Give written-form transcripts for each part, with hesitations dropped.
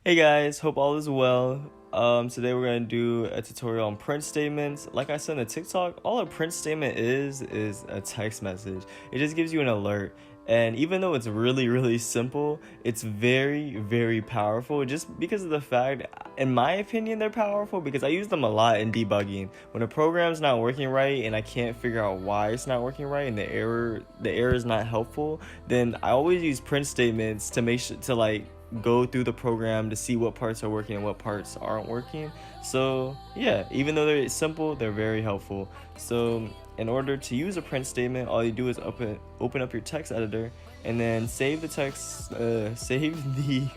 Hey guys, hope all is well. Today we're gonna do a tutorial on print statements. Like I said in the TikTok, all a print statement is a text message. It just gives you an alert. And even though it's really simple, it's very powerful just because of the fact, in my opinion, they're powerful because I use them a lot in debugging. When a program's not working right and I can't figure out why it's not working right and the error is not helpful, then I always use print statements to make sure to go through the program to see what parts are working and what parts aren't working. So yeah, even though they're simple, they're very helpful. So in order to use a print statement, all you do is open up your text editor and then save the text, save the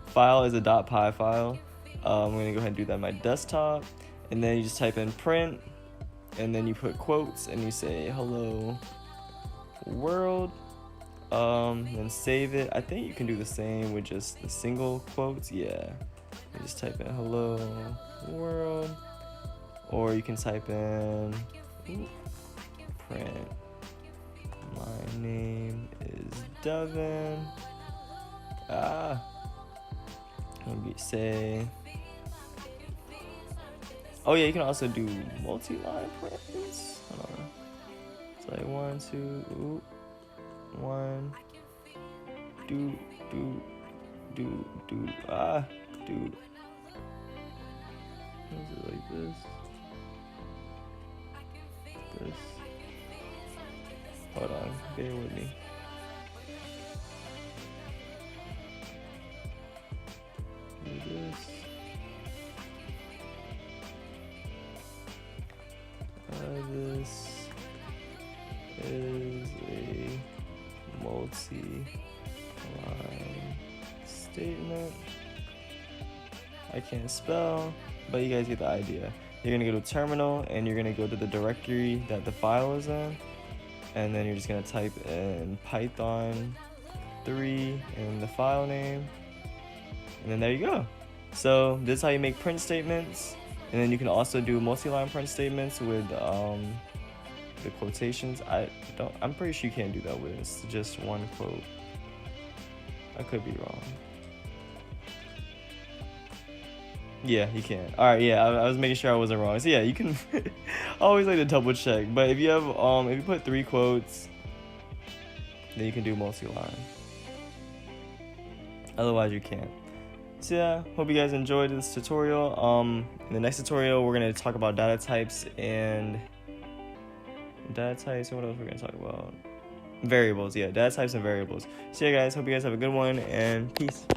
file as a .py file. I'm gonna go ahead and do that on my desktop, and then you just type in print, and then you put quotes and you say hello world. Then save it. I think you can do the same with just the single quotes. Yeah, you just type in hello world, or you can type in print, my name is Devin. Maybe say, oh yeah, you can also do multi-line prints. Hold on. It's like 1 2 1 do is it like this hold on, bear with me. Do this. This is a multi-line statement. I can't spell, but you guys get the idea. You're gonna go to terminal and you're gonna go to the directory that the file is in, and then you're just gonna type in Python 3 in the file name, and then there you go. So this is how you make print statements, and then you can also do multi-line print statements with the quotations. I'm pretty sure you can't do that with it's just one quote. I could be wrong. Yeah, you can. All right, yeah, I was making sure I wasn't wrong. So yeah, you can always like to double check. But if you have if you put 3 quotes, then you can do multi-line. Otherwise, you can't. So yeah, hope you guys enjoyed this tutorial. In the next tutorial, we're gonna talk about data types and data types. What else we're gonna talk about? Variables. Yeah, data types and variables. So yeah, guys, hope you guys have a good one and peace.